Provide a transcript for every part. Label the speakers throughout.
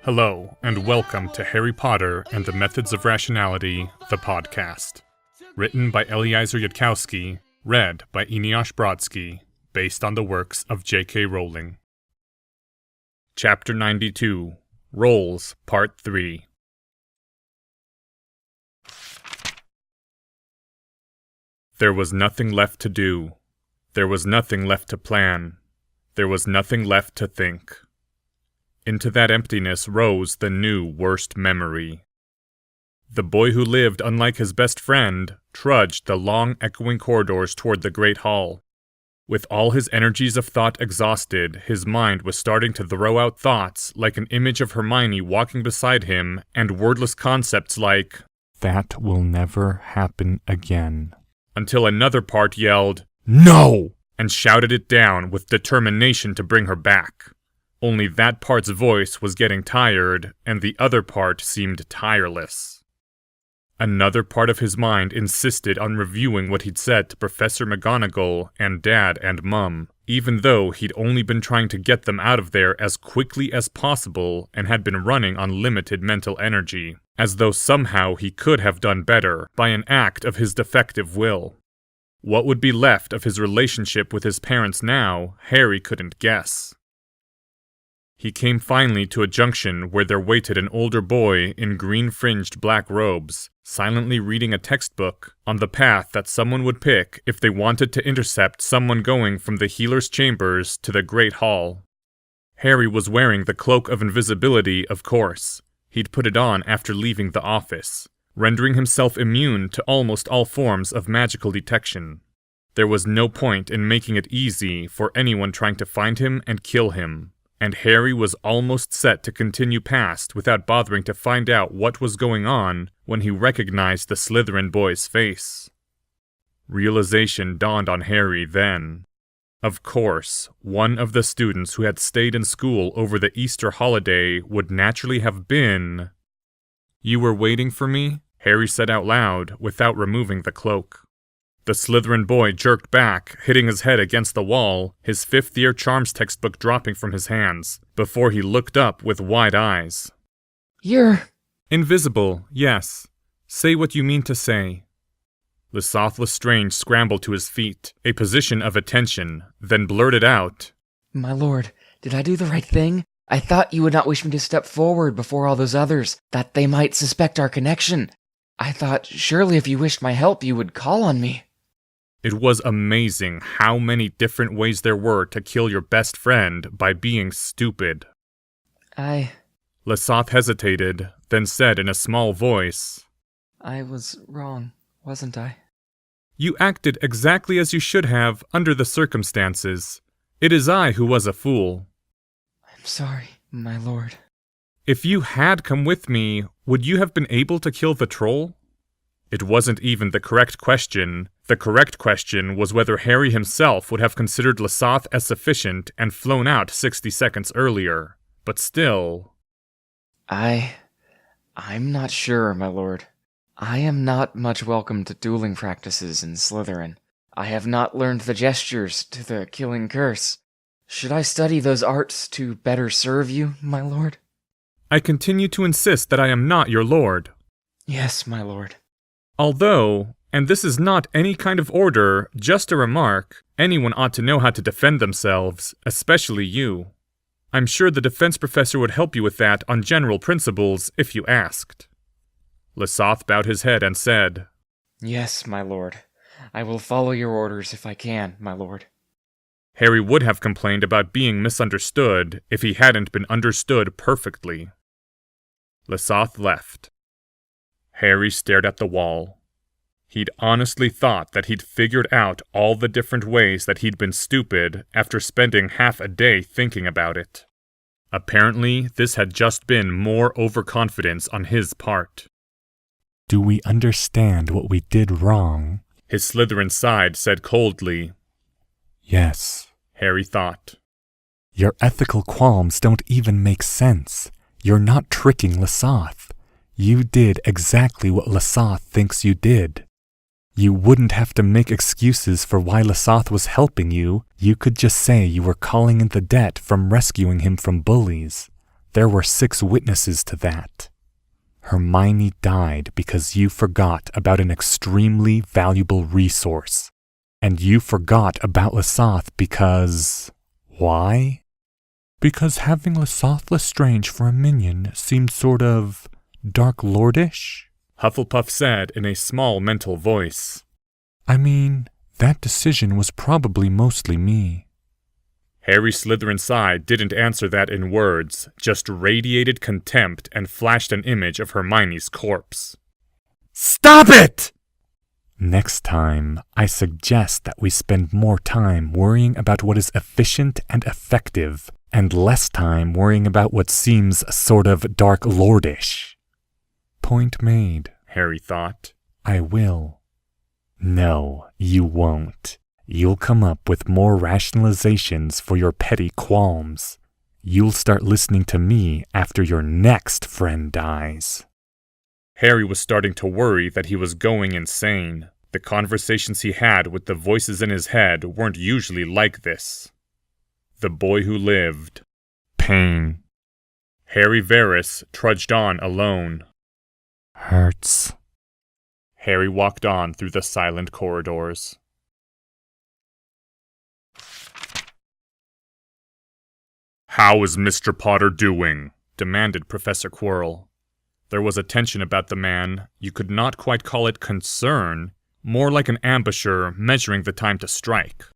Speaker 1: Hello, and welcome to Harry Potter and the Methods of Rationality, the podcast. Written by Eliezer Yudkowsky, read by Eneasz Brodsky, based on the works of J.K. Rowling. Chapter 92, Roles, Part 3. There was nothing left to do. There was nothing left to plan. There was nothing left to think. Into that emptiness rose the new worst memory. The boy who lived unlike his best friend trudged the long echoing corridors toward the great hall. With all his energies of thought exhausted, his mind was starting to throw out thoughts like an image of Hermione walking beside him and wordless concepts like, "That will never happen again." Until another part yelled, "No!" and shouted it down with determination to bring her back. Only that part's voice was getting tired, and the other part seemed tireless. Another part of his mind insisted on reviewing what he'd said to Professor McGonagall and Dad and Mum, even though he'd only been trying to get them out of there as quickly as possible and had been running on limited mental energy, as though somehow he could have done better by an act of his defective will. What would be left of his relationship with his parents now, Harry couldn't guess. He came finally to a junction where there waited an older boy in green-fringed black robes, silently reading a textbook on the path that someone would pick if they wanted to intercept someone going from the healer's chambers to the Great Hall. Harry was wearing the cloak of invisibility, of course. He'd put it on after leaving the office, rendering himself immune to almost all forms of magical detection. There was no point in making it easy for anyone trying to find him and kill him. And Harry was almost set to continue past without bothering to find out what was going on when he recognized the Slytherin boy's face. Realization dawned on Harry then. Of course, one of the students who had stayed in school over the Easter holiday would naturally have been... "You were waiting for me?" Harry said out loud without removing the cloak. The Slytherin boy jerked back, hitting his head against the wall, his fifth-year charms textbook dropping from his hands, before he looked up with wide eyes.
Speaker 2: "You're...
Speaker 1: invisible, yes. Say what you mean to say." Lesotho Lestrange scrambled to his feet, a position of attention, then blurted out,
Speaker 2: "My lord, did I do the right thing? I thought you would not wish me to step forward before all those others, that they might suspect our connection. I thought surely if you wished my help you would call on me."
Speaker 1: It was amazing how many different ways there were to kill your best friend by being stupid. Lesotho hesitated, then said in a small voice,
Speaker 2: I was wrong, wasn't I?"
Speaker 1: "You acted exactly as you should have under the circumstances. It is I who was a fool."
Speaker 2: "I'm sorry, my lord."
Speaker 1: "If you had come with me, would you have been able to kill the troll?" It wasn't even the correct question. The correct question was whether Harry himself would have considered Lesotho as sufficient and flown out 60 seconds earlier. But still...
Speaker 2: I'm not sure, my lord. I am not much welcome to dueling practices in Slytherin. I have not learned the gestures to the killing curse. Should I study those arts to better serve you, my lord?
Speaker 1: I continue to insist that I am not your lord.
Speaker 2: Yes, my lord.
Speaker 1: Although, and this is not any kind of order, just a remark, anyone ought to know how to defend themselves, especially you. I'm sure the defense professor would help you with that on general principles if you asked. Lesotho bowed his head and said,
Speaker 2: Yes, my lord. I will follow your orders if I can, my lord.
Speaker 1: Harry would have complained about being misunderstood if he hadn't been understood perfectly. Lesotho left. Harry stared at the wall. He'd honestly thought that he'd figured out all the different ways that he'd been stupid after spending half a day thinking about it. Apparently, this had just been more overconfidence on his part.
Speaker 3: "Do we understand what we did wrong?"
Speaker 1: His Slytherin side said coldly.
Speaker 3: "Yes,"
Speaker 1: Harry thought.
Speaker 3: "Your ethical qualms don't even make sense. You're not tricking Lesotho. You did exactly what Lesotho thinks you did. You wouldn't have to make excuses for why Lesotho was helping you. You could just say you were calling in the debt from rescuing him from bullies. There were 6 witnesses to that. Hermione died because you forgot about an extremely valuable resource. And you forgot about Lesath because... why? Because having Lesath Lestrange for a minion seemed sort of... Dark Lordish?
Speaker 1: Hufflepuff said in a small mental voice.
Speaker 3: I mean, that decision was probably mostly me.
Speaker 1: Harry Slytherin's didn't answer that in words, just radiated contempt and flashed an image of Hermione's corpse.
Speaker 3: Stop it! Next time, I suggest that we spend more time worrying about what is efficient and effective, and less time worrying about what seems sort of Dark Lordish. Point made,
Speaker 1: Harry thought.
Speaker 3: I will. No, you won't. You'll come up with more rationalizations for your petty qualms. You'll start listening to me after your next friend dies.
Speaker 1: Harry was starting to worry that he was going insane. The conversations he had with the voices in his head weren't usually like this. The boy who lived. Pain. Harry Varys trudged on alone.
Speaker 3: Hurts.
Speaker 1: Harry walked on through the silent corridors. How is Mr. Potter doing? Demanded Professor Quirrell. There was a tension about the man. You could not quite call it concern, more like an ambusher measuring the time to strike.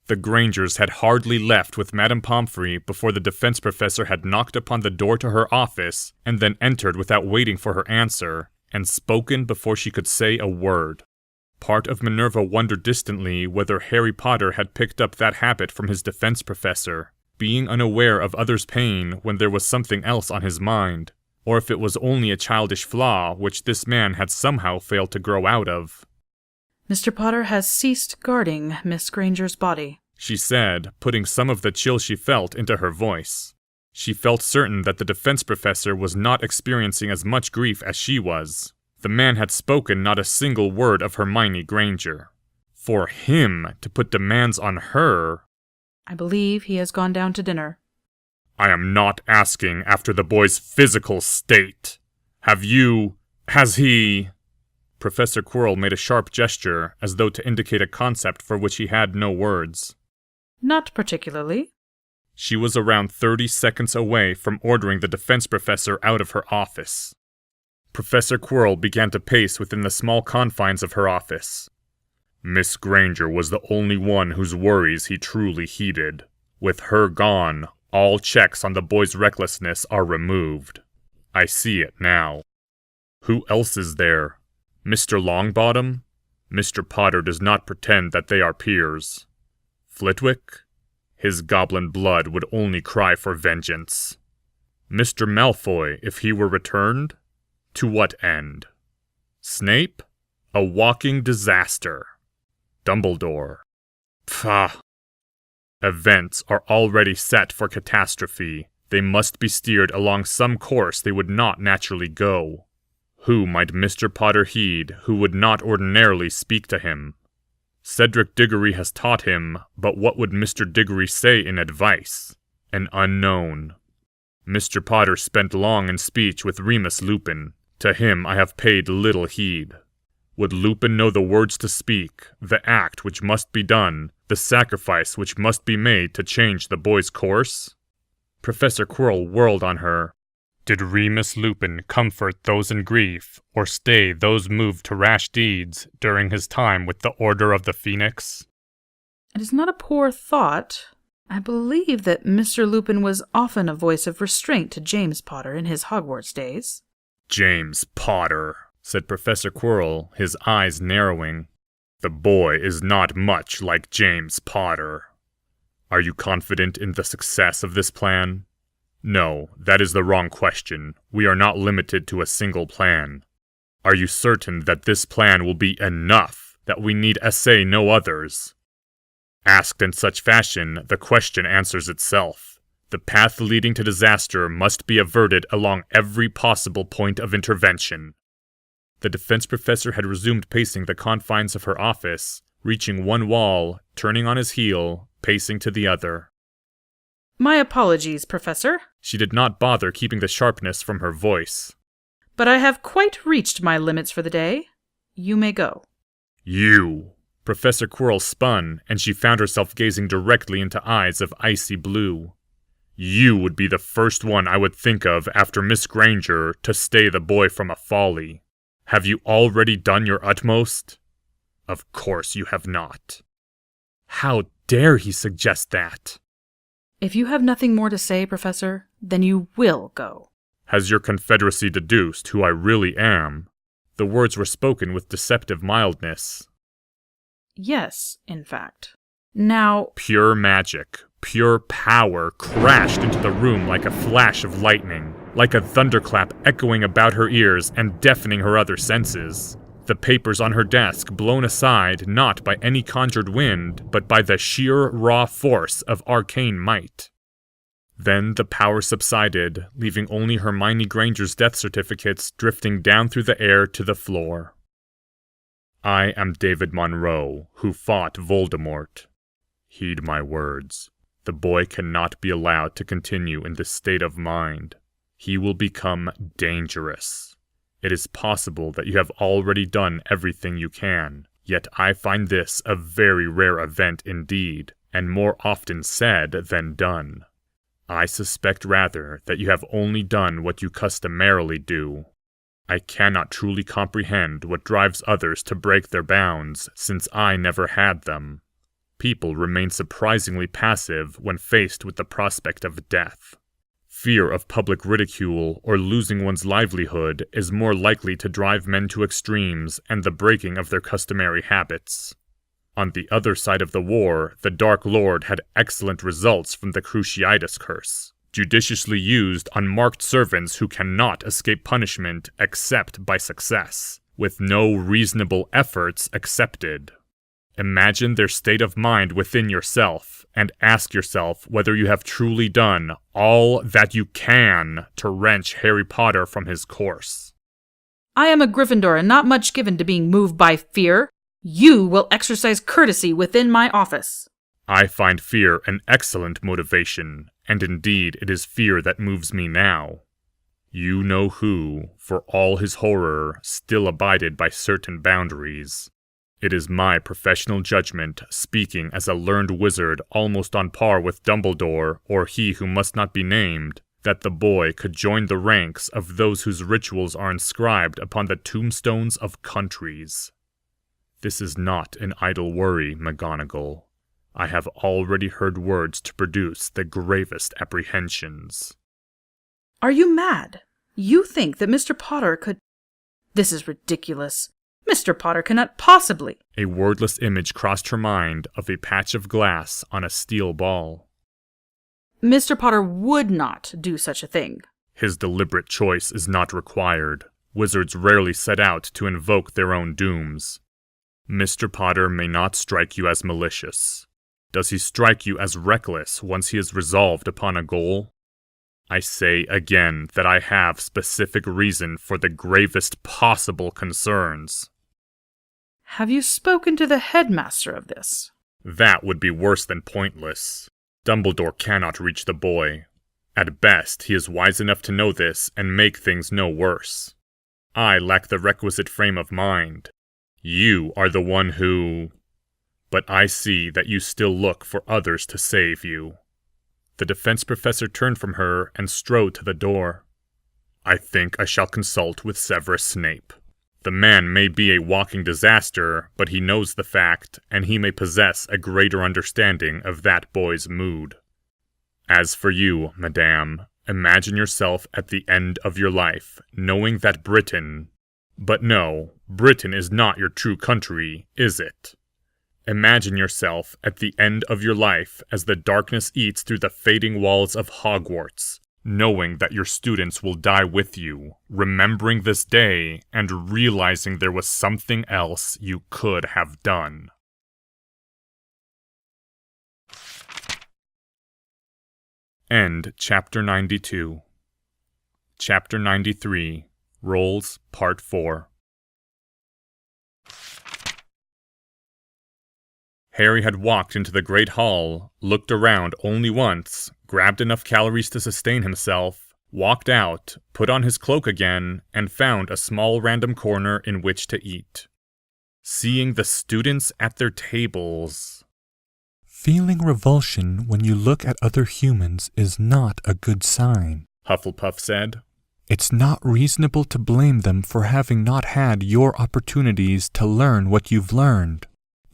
Speaker 1: The Grangers had hardly left with Madame Pomfrey before the defense professor had knocked upon the door to her office and then entered without waiting for her answer, and spoken before she could say a word. Part of Minerva wondered distantly whether Harry Potter had picked up that habit from his defense professor, being unaware of others' pain when there was something else on his mind, or if it was only a childish flaw which this man had somehow failed to grow out of.
Speaker 4: Mr. Potter has ceased guarding Miss Granger's body,
Speaker 1: she said, putting some of the chill she felt into her voice. She felt certain that the defense professor was not experiencing as much grief as she was. The man had spoken not a single word of Hermione Granger. For him to put demands on her...
Speaker 4: I believe he has gone down to dinner.
Speaker 1: I am not asking after the boy's physical state. Has he... Professor Quirrell made a sharp gesture, as though to indicate a concept for which he had no words.
Speaker 4: Not particularly.
Speaker 1: She was around 30 seconds away from ordering the defense professor out of her office. Professor Quirrell began to pace within the small confines of her office. Miss Granger was the only one whose worries he truly heeded. With her gone, all checks on the boy's recklessness are removed. I see it now. Who else is there? Mr. Longbottom? Mr. Potter does not pretend that they are peers. Flitwick? His goblin blood would only cry for vengeance. Mr. Malfoy, if he were returned? To what end? Snape? A walking disaster. Dumbledore? Pah! Events are already set for catastrophe. They must be steered along some course they would not naturally go. Who might Mr. Potter heed who would not ordinarily speak to him? Cedric Diggory has taught him, but what would Mr. Diggory say in advice? An unknown. Mr. Potter spent long in speech with Remus Lupin. To him I have paid little heed. Would Lupin know the words to speak, the act which must be done, the sacrifice which must be made to change the boy's course? Professor Quirrell whirled on her. Did Remus Lupin comfort those in grief, or stay those moved to rash deeds during his time with the Order of the Phoenix?
Speaker 4: It is not a poor thought. I believe that Mr. Lupin was often a voice of restraint to James Potter in his Hogwarts days.
Speaker 1: James Potter, said Professor Quirrell, his eyes narrowing. The boy is not much like James Potter. Are you confident in the success of this plan? No, that is the wrong question. We are not limited to a single plan. Are you certain that this plan will be enough, that we need essay no others? Asked in such fashion, the question answers itself. The path leading to disaster must be averted along every possible point of intervention. The defense professor had resumed pacing the confines of her office, reaching one wall, turning on his heel, pacing to the other.
Speaker 4: My apologies, Professor.
Speaker 1: She did not bother keeping the sharpness from her voice.
Speaker 4: But I have quite reached my limits for the day. You may go.
Speaker 1: You! Professor Quirrell spun, and she found herself gazing directly into eyes of icy blue. You would be the first one I would think of after Miss Granger to stay the boy from a folly. Have you already done your utmost? Of course you have not. How dare he suggest that?
Speaker 4: If you have nothing more to say, Professor, then you will go.
Speaker 1: Has your confederacy deduced who I really am? The words were spoken with deceptive mildness.
Speaker 4: Yes, in fact. Now,
Speaker 1: Pure magic, pure power crashed into the room like a flash of lightning, like a thunderclap echoing about her ears and deafening her other senses. The papers on her desk blown aside not by any conjured wind, but by the sheer raw force of arcane might. Then the power subsided, leaving only Hermione Granger's death certificates drifting down through the air to the floor. I am David Monroe, who fought Voldemort. Heed my words. The boy cannot be allowed to continue in this state of mind. He will become dangerous. It is possible that you have already done everything you can, yet I find this a very rare event indeed, and more often said than done. I suspect rather that you have only done what you customarily do. I cannot truly comprehend what drives others to break their bounds, since I never had them. People remain surprisingly passive when faced with the prospect of death. Fear of public ridicule or losing one's livelihood is more likely to drive men to extremes and the breaking of their customary habits. On the other side of the war, the Dark Lord had excellent results from the Cruciatus curse, judiciously used on marked servants who cannot escape punishment except by success, with no reasonable efforts accepted. Imagine their state of mind within yourself, and ask yourself whether you have truly done all that you can to wrench Harry Potter from his course.
Speaker 4: I am a Gryffindor and not much given to being moved by fear. You will exercise courtesy within my office.
Speaker 1: I find fear an excellent motivation, and indeed it is fear that moves me now. You know who, for all his horror, still abided by certain boundaries. It is my professional judgment, speaking as a learned wizard almost on par with Dumbledore or he who must not be named, that the boy could join the ranks of those whose rituals are inscribed upon the tombstones of countries. This is not an idle worry, McGonagall. I have already heard words to produce the gravest apprehensions.
Speaker 4: Are you mad? You think that Mr. Potter could... This is ridiculous. Mr. Potter cannot possibly...
Speaker 1: A wordless image crossed her mind of a patch of glass on a steel ball.
Speaker 4: Mr. Potter would not do such a thing.
Speaker 1: His deliberate choice is not required. Wizards rarely set out to invoke their own dooms. Mr. Potter may not strike you as malicious. Does he strike you as reckless once he is resolved upon a goal? I say again that I have specific reason for the gravest possible concerns.
Speaker 4: Have you spoken to the headmaster of this?
Speaker 1: That would be worse than pointless. Dumbledore cannot reach the boy. At best, he is wise enough to know this and make things no worse. I lack the requisite frame of mind. You are the one who... But I see that you still look for others to save you. The defense professor turned from her and strode to the door. I think I shall consult with Severus Snape. The man may be a walking disaster, but he knows the fact, and he may possess a greater understanding of that boy's mood. As for you, madame, imagine yourself at the end of your life, knowing that Britain... But no, Britain is not your true country, is it? Imagine yourself at the end of your life as the darkness eats through the fading walls of Hogwarts, knowing that your students will die with you, remembering this day, and realizing there was something else you could have done. End Chapter 92. Chapter 93, Rolls, Part 4. Harry had walked into the great hall, looked around only once, grabbed enough calories to sustain himself, walked out, put on his cloak again, and found a small random corner in which to eat. Seeing the students at their tables.
Speaker 3: Feeling revulsion when you look at other humans is not a good sign,
Speaker 1: Hufflepuff said.
Speaker 3: It's not reasonable to blame them for having not had your opportunities to learn what you've learned.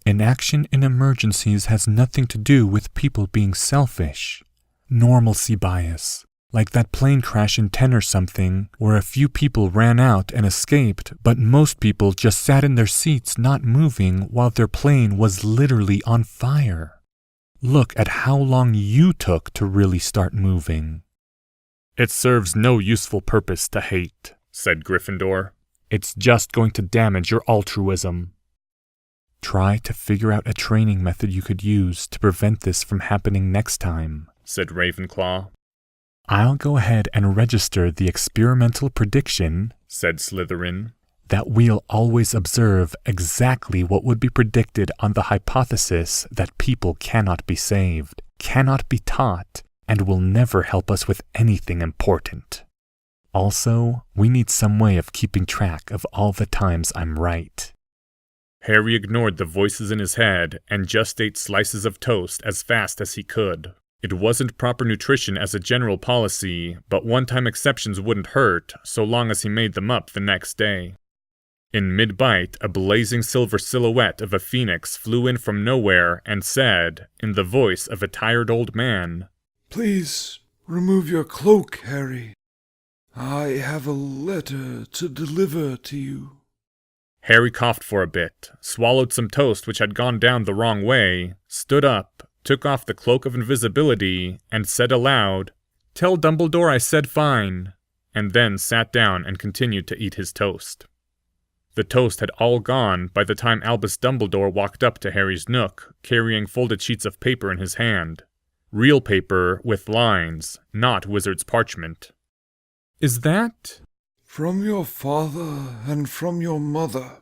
Speaker 3: Inaction in emergencies has nothing to do with people being selfish. Normalcy bias, like that plane crash in 10 or something, where a few people ran out and escaped, but most people just sat in their seats not moving while their plane was literally on fire. Look at how long you took to really start moving.
Speaker 1: It serves no useful purpose to hate, said Gryffindor.
Speaker 3: It's just going to damage your altruism. Try to figure out a training method you could use to prevent this from happening next time,
Speaker 1: said Ravenclaw.
Speaker 3: I'll go ahead and register the experimental prediction,
Speaker 1: said Slytherin,
Speaker 3: that we'll always observe exactly what would be predicted on the hypothesis that people cannot be saved, cannot be taught, and will never help us with anything important. Also, we need some way of keeping track of all the times I'm right.
Speaker 1: Harry ignored the voices in his head and just ate slices of toast as fast as he could. It wasn't proper nutrition as a general policy, but one-time exceptions wouldn't hurt so long as he made them up the next day. In mid-bite, a blazing silver silhouette of a phoenix flew in from nowhere and said, in the voice of a tired old man,
Speaker 5: "Please remove your cloak, Harry. I have a letter to deliver to you."
Speaker 1: Harry coughed for a bit, swallowed some toast which had gone down the wrong way, stood up, took off the cloak of invisibility, and said aloud, "Tell Dumbledore I said fine," and then sat down and continued to eat his toast. The toast had all gone by the time Albus Dumbledore walked up to Harry's nook, carrying folded sheets of paper in his hand. Real paper with lines, not wizard's parchment. "Is that?"
Speaker 5: "From your father and from your mother."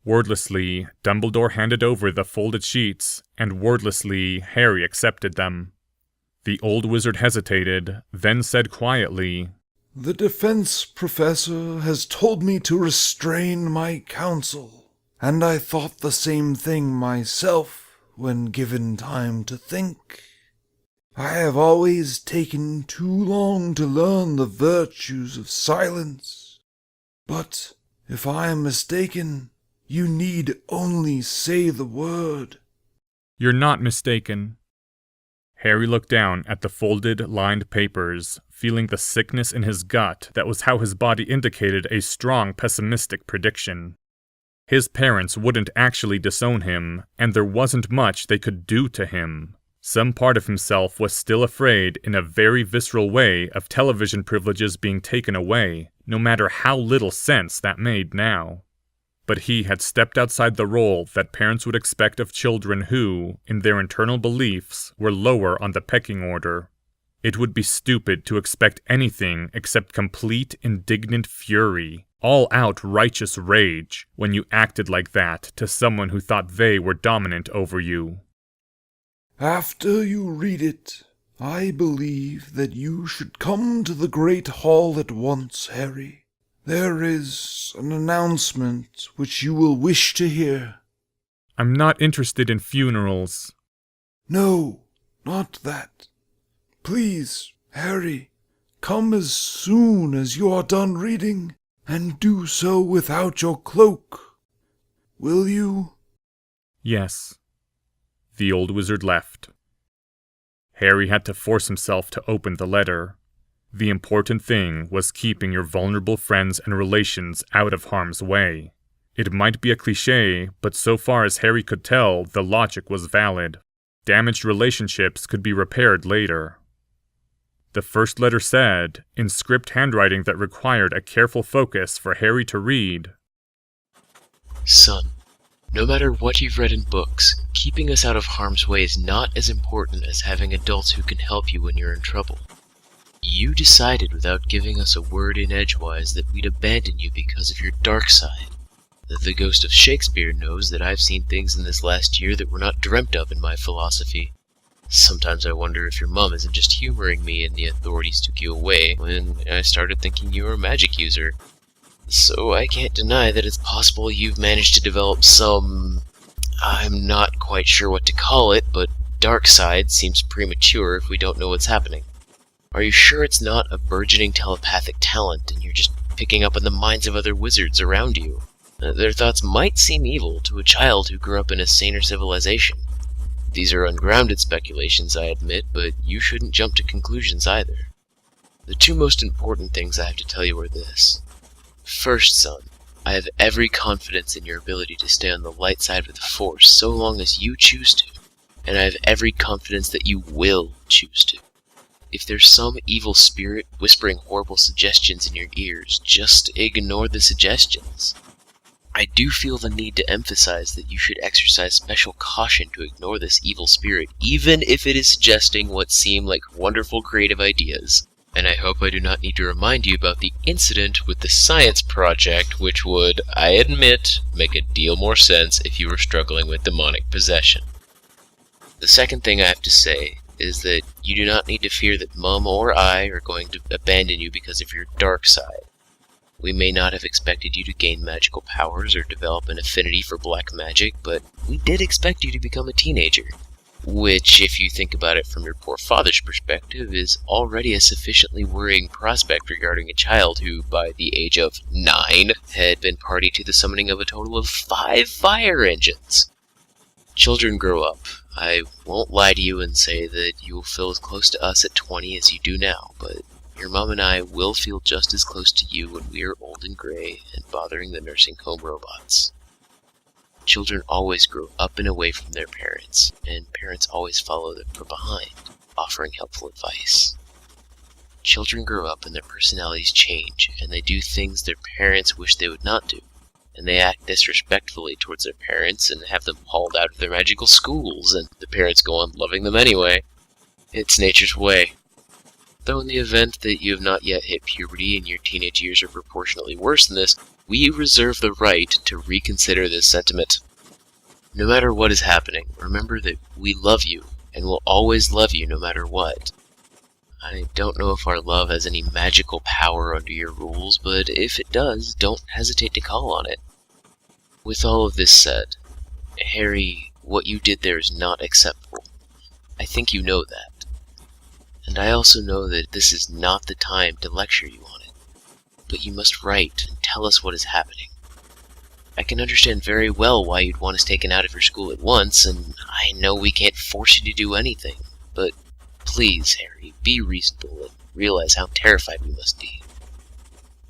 Speaker 1: Wordlessly, Dumbledore handed over the folded sheets, and wordlessly, Harry accepted them. The old wizard hesitated, then said quietly,
Speaker 5: "The defense professor has told me to restrain my counsel, and I thought the same thing myself when given time to think. I have always taken too long to learn the virtues of silence. But if I am mistaken, you need only say the word."
Speaker 1: "You're not mistaken." Harry looked down at the folded, lined papers, feeling the sickness in his gut that was how his body indicated a strong pessimistic prediction. His parents wouldn't actually disown him, and there wasn't much they could do to him. Some part of himself was still afraid in a very visceral way of television privileges being taken away, no matter how little sense that made now. But he had stepped outside the role that parents would expect of children who, in their internal beliefs, were lower on the pecking order. It would be stupid to expect anything except complete indignant fury, all-out righteous rage, when you acted like that to someone who thought they were dominant over you.
Speaker 5: "After you read it, I believe that you should come to the Great Hall at once, Harry. There is an announcement which you will wish to hear."
Speaker 1: "I'm not interested in funerals."
Speaker 5: "No, not that. Please, Harry, come as soon as you are done reading, and do so without your cloak. Will you?"
Speaker 1: "Yes." The old wizard left. Harry had to force himself to open the letter. The important thing was keeping your vulnerable friends and relations out of harm's way. It might be a cliché, but so far as Harry could tell, the logic was valid. Damaged relationships could be repaired later. The first letter said, in script handwriting that required a careful focus for Harry to read,
Speaker 6: "Son, no matter what you've read in books, keeping us out of harm's way is not as important as having adults who can help you when you're in trouble. You decided without giving us a word in edgewise that we'd abandon you because of your dark side. That the ghost of Shakespeare knows that I've seen things in this last year that were not dreamt of in my philosophy. Sometimes I wonder if your mom isn't just humoring me and the authorities took you away when I started thinking you were a magic user. So I can't deny that it's possible you've managed to develop some... I'm not quite sure what to call it, but dark side seems premature if we don't know what's happening. Are you sure it's not a burgeoning telepathic talent and you're just picking up on the minds of other wizards around you? Their thoughts might seem evil to a child who grew up in a saner civilization. These are ungrounded speculations, I admit, but you shouldn't jump to conclusions either. The two most important things I have to tell you are this. First, son, I have every confidence in your ability to stay on the light side of the Force so long as you choose to, and I have every confidence that you will choose to. If there's some evil spirit whispering horrible suggestions in your ears, just ignore the suggestions. I do feel the need to emphasize that you should exercise special caution to ignore this evil spirit, even if it is suggesting what seem like wonderful creative ideas. And I hope I do not need to remind you about the incident with the science project, which would, I admit, make a deal more sense if you were struggling with demonic possession. The second thing I have to say is that you do not need to fear that Mum or I are going to abandon you because of your dark side. We may not have expected you to gain magical powers or develop an affinity for black magic, but we did expect you to become a teenager. Which, if you think about it from your poor father's perspective, is already a sufficiently worrying prospect regarding a child who, by the age of 9, had been party to the summoning of a total of 5 fire engines. Children grow up. I won't lie to you and say that you will feel as close to us at 20 as you do now, but your mom and I will feel just as close to you when we are old and gray and bothering the nursing home robots. Children always grow up and away from their parents, and parents always follow them from behind, offering helpful advice. Children grow up and their personalities change, and they do things their parents wish they would not do, and they act disrespectfully towards their parents and have them hauled out of their magical schools, and the parents go on loving them anyway. It's nature's way. Though in the event that you have not yet hit puberty and your teenage years are proportionally worse than this, we reserve the right to reconsider this sentiment. No matter what is happening, remember that we love you, and will always love you no matter what. I don't know if our love has any magical power under your rules, but if it does, don't hesitate to call on it. With all of this said, Harry, what you did there is not acceptable. I think you know that. And I also know that this is not the time to lecture you on it. But you must write and tell us what is happening. I can understand very well why you'd want us taken out of your school at once, and I know we can't force you to do anything. But please, Harry, be reasonable and realize how terrified we must be.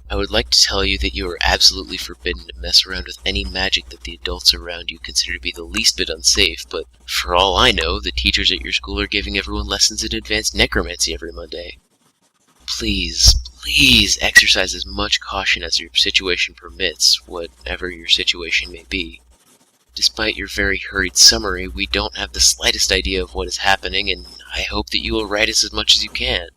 Speaker 6: I would like to tell you that you are absolutely forbidden to mess around with any magic that the adults around you consider to be the least bit unsafe, but for all I know, the teachers at your school are giving everyone lessons in advanced necromancy every Monday. Please exercise as much caution as your situation permits, whatever your situation may be. Despite your very hurried summary, we don't have the slightest idea of what is happening, and I hope that you will write us as much as you can.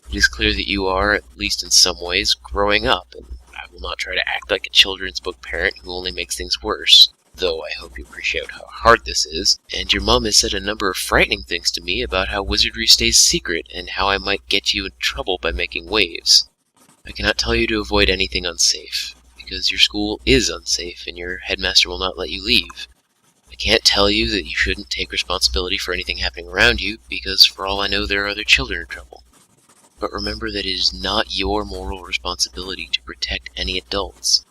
Speaker 6: It is clear that you are, at least in some ways, growing up, and I will not try to act like a children's book parent who only makes things worse, though I hope you appreciate how hard this is, and your mom has said a number of frightening things to me about how wizardry stays secret and how I might get you in trouble by making waves. I cannot tell you to avoid anything unsafe, because your school is unsafe and your headmaster will not let you leave. I can't tell you that you shouldn't take responsibility for anything happening around you, because for all I know there are other children in trouble. But remember that it is not your moral responsibility to protect any adults.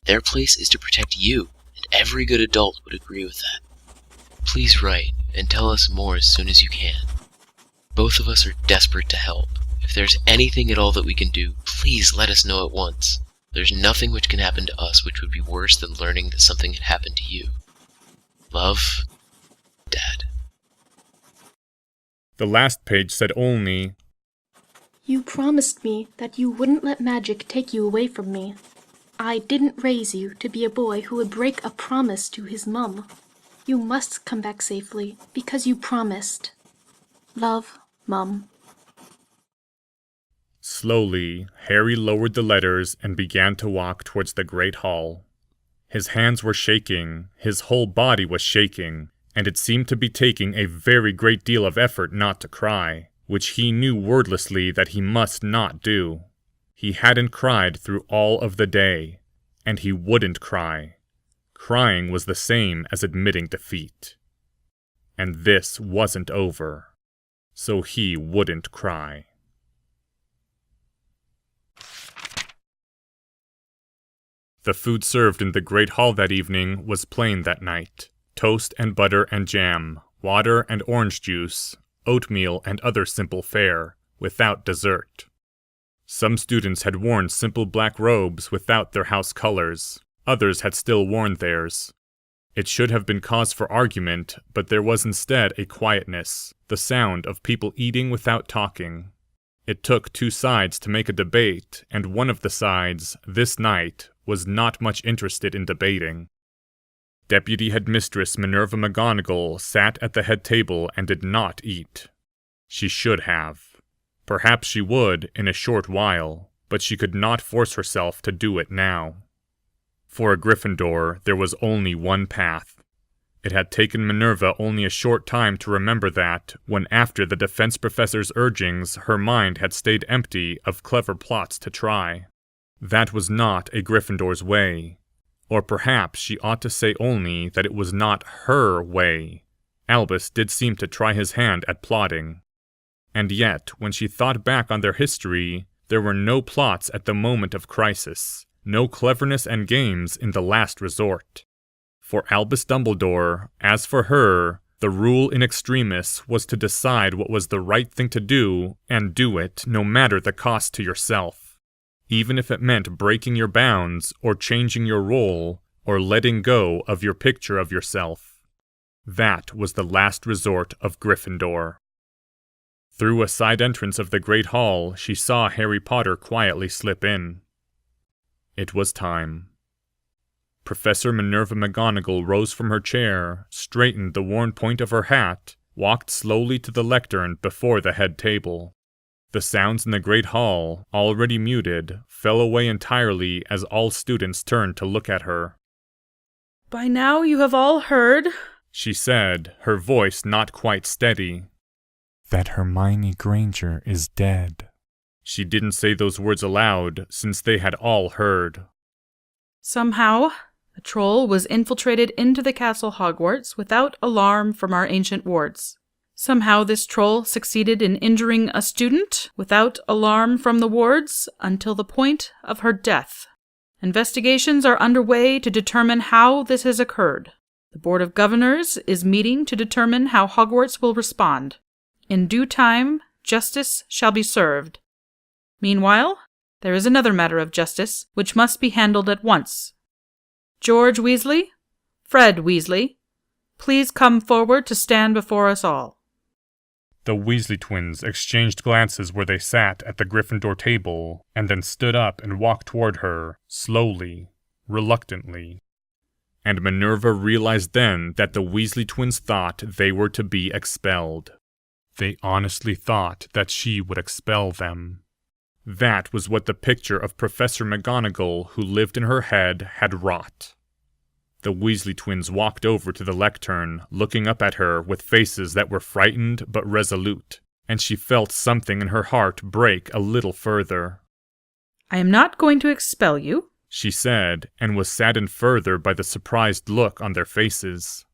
Speaker 6: Their place is to protect you, and every good adult would agree with that. Please write, and tell us more as soon as you can. Both of us are desperate to help. If there's anything at all that we can do, please let us know at once. There's nothing which can happen to us which would be worse than learning that something had happened to you. Love, Dad.
Speaker 1: The last page said only,
Speaker 7: You promised me that you wouldn't let magic take you away from me. I didn't raise you to be a boy who would break a promise to his mum. You must come back safely, because you promised. Love, Mum.
Speaker 1: Slowly, Harry lowered the letters and began to walk towards the great hall. His hands were shaking, his whole body was shaking, and it seemed to be taking a very great deal of effort not to cry, which he knew wordlessly that he must not do. He hadn't cried through all of the day, and he wouldn't cry. Crying was the same as admitting defeat. And this wasn't over, so he wouldn't cry. The food served in the great hall that evening was plain that night. Toast and butter and jam, water and orange juice, oatmeal and other simple fare, without dessert. Some students had worn simple black robes without their house colors. Others had still worn theirs. It should have been cause for argument, but there was instead a quietness, the sound of people eating without talking. It took two sides to make a debate, and one of the sides, this night, was not much interested in debating. Deputy Headmistress Minerva McGonagall sat at the head table and did not eat. She should have. Perhaps she would in a short while, but she could not force herself to do it now. For a Gryffindor, there was only one path. It had taken Minerva only a short time to remember that, when after the defense professor's urgings, her mind had stayed empty of clever plots to try. That was not a Gryffindor's way. Or perhaps she ought to say only that it was not her way. Albus did seem to try his hand at plotting. And yet, when she thought back on their history, there were no plots at the moment of crisis, no cleverness and games in the last resort. For Albus Dumbledore, as for her, the rule in extremis was to decide what was the right thing to do, and do it no matter the cost to yourself. Even if it meant breaking your bounds, or changing your role, or letting go of your picture of yourself. That was the last resort of Gryffindor. Through a side entrance of the great hall, she saw Harry Potter quietly slip in. It was time. Professor Minerva McGonagall rose from her chair, straightened the worn point of her hat, walked slowly to the lectern before the head table. The sounds in the great hall, already muted, fell away entirely as all students turned to look at her.
Speaker 4: "By now you have all heard,"
Speaker 1: she said, her voice not quite steady,
Speaker 3: "that Hermione Granger is dead."
Speaker 1: She didn't say those words aloud, since they had all heard.
Speaker 4: "Somehow, a troll was infiltrated into the castle Hogwarts without alarm from our ancient wards. Somehow this troll succeeded in injuring a student without alarm from the wards until the point of her death. Investigations are underway to determine how this has occurred. The Board of Governors is meeting to determine how Hogwarts will respond. In due time, justice shall be served. Meanwhile, there is another matter of justice which must be handled at once. George Weasley, Fred Weasley, please come forward to stand before us all."
Speaker 1: The Weasley twins exchanged glances where they sat at the Gryffindor table, and then stood up and walked toward her, slowly, reluctantly. And Minerva realized then that the Weasley twins thought they were to be expelled. They honestly thought that she would expel them. That was what the picture of Professor McGonagall, who lived in her head, had wrought. The Weasley twins walked over to the lectern, looking up at her with faces that were frightened but resolute, and she felt something in her heart break a little further.
Speaker 4: "I am not going to expel you,"
Speaker 1: she said, and was saddened further by the surprised look on their faces.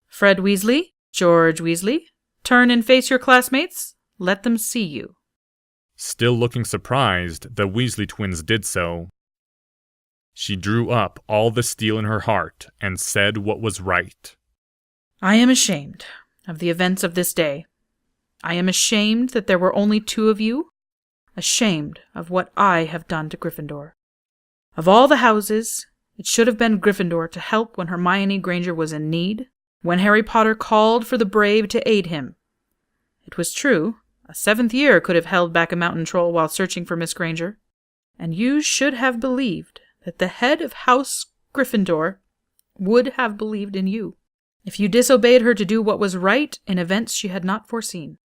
Speaker 4: "Fred Weasley, George Weasley, turn and face your classmates. Let them see you."
Speaker 1: Still looking surprised, the Weasley twins did so. She drew up all the steel in her heart and said what was right.
Speaker 4: "I am ashamed of the events of this day. I am ashamed that there were only two of you, ashamed of what I have done to Gryffindor. Of all the houses, it should have been Gryffindor to help when Hermione Granger was in need, when Harry Potter called for the brave to aid him. It was true, a 7th year could have held back a mountain troll while searching for Miss Granger, and you should have believed that the head of House Gryffindor would have believed in you, if you disobeyed her to do what was right in events she had not foreseen.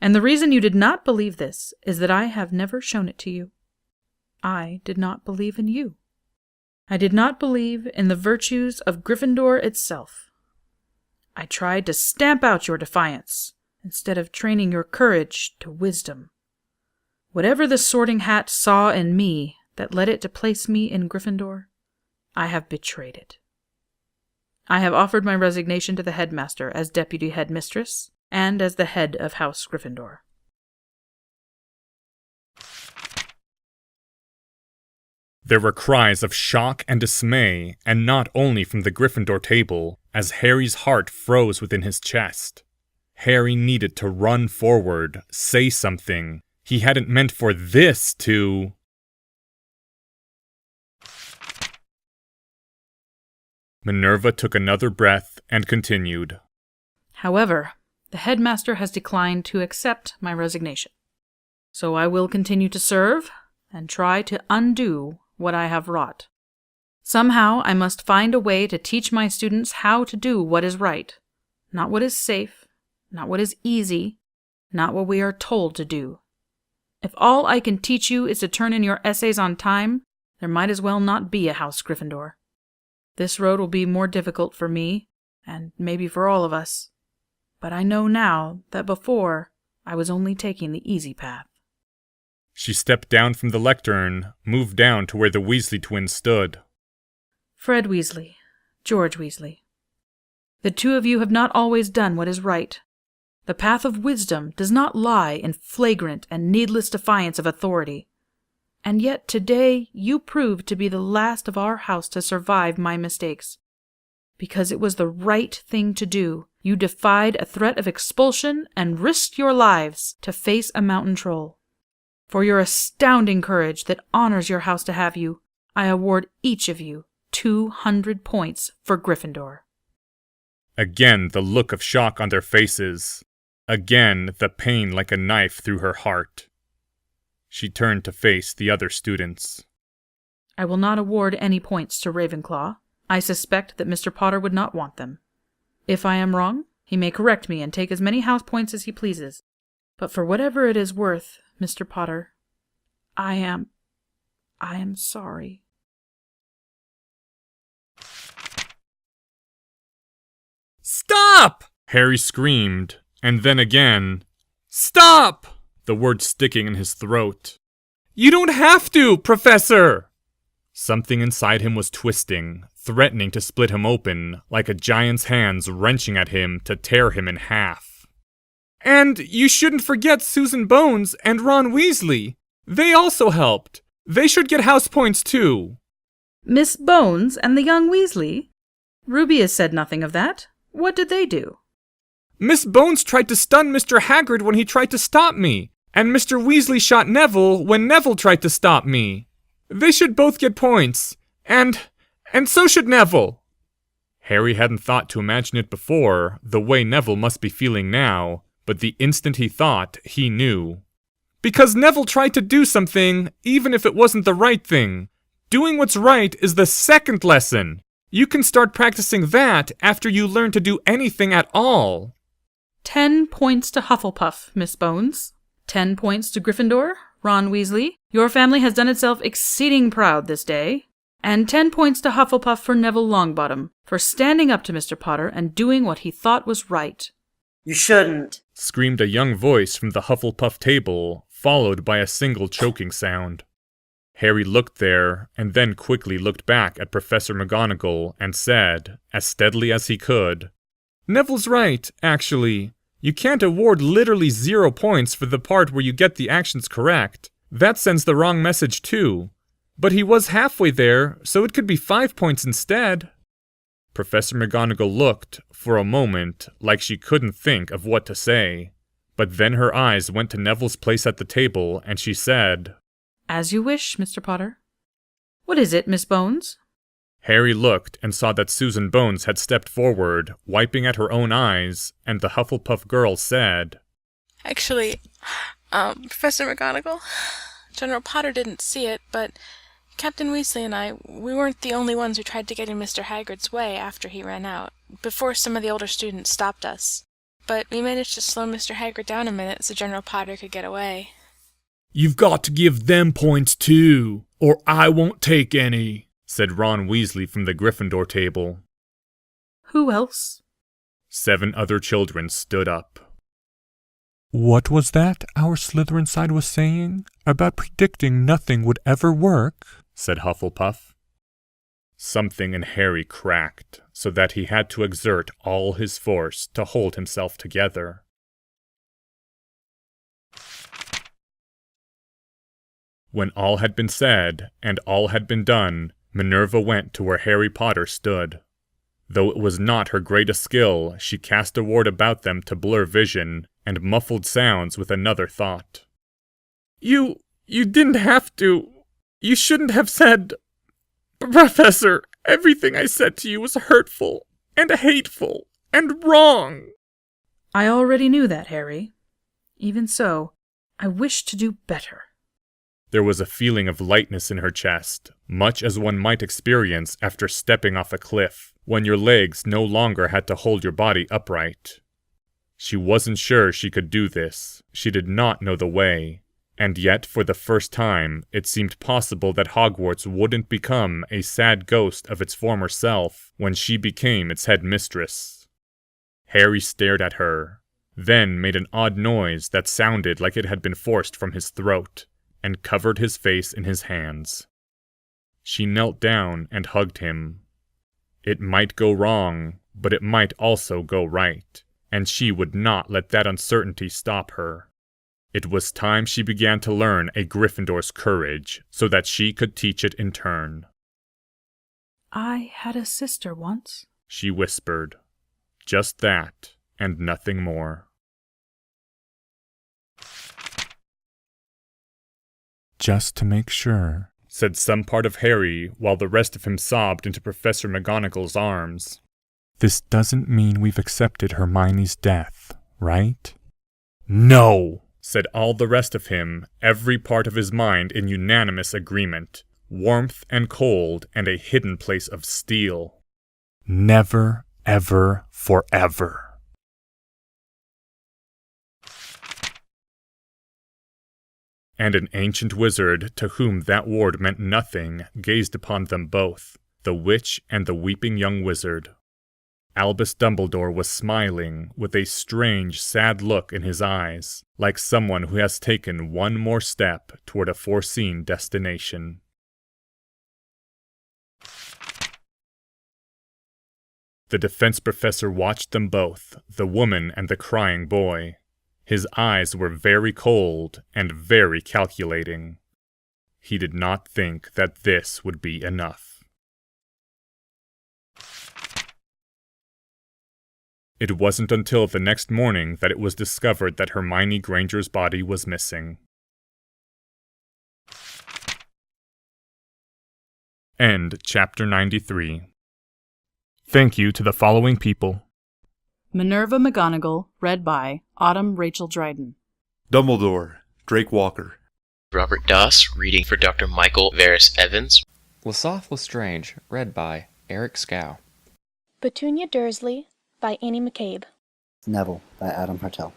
Speaker 4: And the reason you did not believe this is that I have never shown it to you. I did not believe in you. I did not believe in the virtues of Gryffindor itself. I tried to stamp out your defiance, instead of training your courage to wisdom. Whatever the Sorting Hat saw in me that led it to place me in Gryffindor, I have betrayed it. I have offered my resignation to the headmaster as deputy headmistress and as the head of House Gryffindor.
Speaker 1: There were cries of shock and dismay, and not only from the Gryffindor table, as Harry's heart froze within his chest. Harry needed to run forward, say something. He hadn't meant for this to... Minerva took another breath and continued.
Speaker 4: However, the headmaster has declined to accept my resignation. So I will continue to serve and try to undo what I have wrought. Somehow I must find a way to teach my students how to do what is right, not what is safe, not what is easy, not what we are told to do. If all I can teach you is to turn in your essays on time, there might as well not be a House Gryffindor. This road will be more difficult for me, and maybe for all of us. But I know now that before I was only taking the easy path.
Speaker 1: She stepped down from the lectern, moved down to where the Weasley twins stood.
Speaker 4: Fred Weasley, George Weasley. The two of you have not always done what is right. The path of wisdom does not lie in flagrant and needless defiance of authority. And yet today you proved to be the last of our house to survive my mistakes. Because it was the right thing to do, you defied a threat of expulsion and risked your lives to face a mountain troll. For your astounding courage that honors your house to have you, I award each of you 200 points for Gryffindor.
Speaker 1: Again the look of shock on their faces. Again the pain like a knife through her heart. She turned to face the other students.
Speaker 4: I will not award any points to Ravenclaw. I suspect that Mr. Potter would not want them. If I am wrong, he may correct me and take as many house points as he pleases. But for whatever it is worth, Mr. Potter, I am sorry.
Speaker 1: Stop! Harry screamed, and then again, Stop! The word sticking in his throat. You don't have to, Professor! Something inside him was twisting, threatening to split him open, like a giant's hands wrenching at him to tear him in half. And you shouldn't forget Susan Bones and Ron Weasley. They also helped. They should get house points too.
Speaker 4: Miss Bones and the young Weasley? Ruby has said nothing of that. What did they do?
Speaker 1: Miss Bones tried to stun Mr. Hagrid when he tried to stop me, and Mr. Weasley shot Neville when Neville tried to stop me. They should both get points, and so should Neville. Harry hadn't thought to imagine it before, the way Neville must be feeling now, but the instant he thought, he knew. Because Neville tried to do something, even if it wasn't the right thing. Doing what's right is the second lesson. You can start practicing that after you learn to do anything at all.
Speaker 4: 10 points to Hufflepuff, Miss Bones. 10 points to Gryffindor, Ron Weasley. Your family has done itself exceeding proud this day. And 10 points to Hufflepuff for Neville Longbottom, for standing up to Mr. Potter and doing what he thought was right.
Speaker 8: You shouldn't,
Speaker 1: screamed a young voice from the Hufflepuff table, followed by a single choking sound. Harry looked there, and then quickly looked back at Professor McGonagall and said, as steadily as he could, Neville's right, actually. You can't award literally 0 points for the part where you get the actions correct. That sends the wrong message too. But he was halfway there, so it could be 5 points instead. Professor McGonagall looked, for a moment, like she couldn't think of what to say. But then her eyes went to Neville's place at the table, and she said,
Speaker 4: As you wish, Mr. Potter. What is it, Miss Bones?
Speaker 1: Harry looked and saw that Susan Bones had stepped forward, wiping at her own eyes, and the Hufflepuff girl said,
Speaker 9: Actually, Professor McGonagall, General Potter didn't see it, but Captain Weasley and I, we weren't the only ones who tried to get in Mr. Hagrid's way after he ran out, before some of the older students stopped us. But we managed to slow Mr. Hagrid down a minute so General Potter could get away.
Speaker 1: You've got to give them points too, or I won't take any, said Ron Weasley from the Gryffindor table.
Speaker 4: Who else?
Speaker 1: 7 other children stood up.
Speaker 3: What was that our Slytherin side was saying about predicting nothing would ever work?
Speaker 1: Said Hufflepuff. Something in Harry cracked, so that he had to exert all his force to hold himself together. When all had been said, and all had been done, Minerva went to where Harry Potter stood. Though it was not her greatest skill, she cast a ward about them to blur vision, and muffled sounds with another thought. You didn't have to. You shouldn't have said... Professor, everything I said to you was hurtful, and hateful, and wrong.
Speaker 4: I already knew that, Harry. Even so, I wish to do better.
Speaker 1: There was a feeling of lightness in her chest, much as one might experience after stepping off a cliff, when your legs no longer had to hold your body upright. She wasn't sure she could do this. She did not know the way. And yet, for the first time, it seemed possible that Hogwarts wouldn't become a sad ghost of its former self when she became its headmistress. Harry stared at her, then made an odd noise that sounded like it had been forced from his throat, and covered his face in his hands. She knelt down and hugged him. It might go wrong, but it might also go right, and she would not let that uncertainty stop her. It was time she began to learn a Gryffindor's courage, so that she could teach it in turn.
Speaker 4: I had a sister once,
Speaker 1: she whispered. Just that, and nothing more.
Speaker 3: Just to make sure,
Speaker 1: said some part of Harry, while the rest of him sobbed into Professor McGonagall's arms.
Speaker 3: This doesn't mean we've accepted Hermione's death, right?
Speaker 1: No! Said all the rest of him, every part of his mind in unanimous agreement, warmth and cold and a hidden place of steel.
Speaker 3: Never, ever, forever.
Speaker 1: And an ancient wizard, to whom that word meant nothing, gazed upon them both, the witch and the weeping young wizard. Albus Dumbledore was smiling, with a strange, sad look in his eyes, like someone who has taken one more step toward a foreseen destination. The defense professor watched them both, the woman and the crying boy. His eyes were very cold and very calculating. He did not think that this would be enough. It wasn't until the next morning that it was discovered that Hermione Granger's body was missing. End Chapter 93. Thank you to the following people.
Speaker 4: Minerva McGonagall, read by Autumn Rachel Dryden.
Speaker 5: Dumbledore, Drake Walker.
Speaker 6: Robert Doss, reading for Dr. Michael Varys Evans.
Speaker 2: Lesotho Lestrange, read by Eric Scow.
Speaker 7: Petunia Dursley, by Annie McCabe.
Speaker 8: Neville, by Adam Hartel.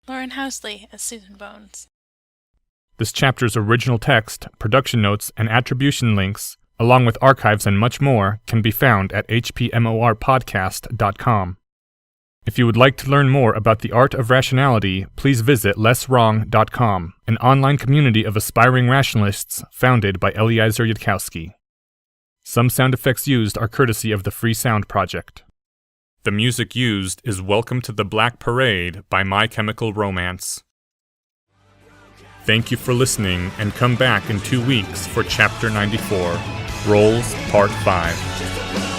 Speaker 9: Lauren Housley as Susan Bones.
Speaker 1: This chapter's original text, production notes, and attribution links, along with archives and much more, can be found at hpmorpodcast.com. If you would like to learn more about the art of rationality, please visit lesswrong.com, an online community of aspiring rationalists founded by Eliezer Yudkowsky. Some sound effects used are courtesy of the Free Sound Project. The music used is Welcome to the Black Parade by My Chemical Romance. Thank you for listening, and come back in 2 weeks for Chapter 94, Rolls Part 5.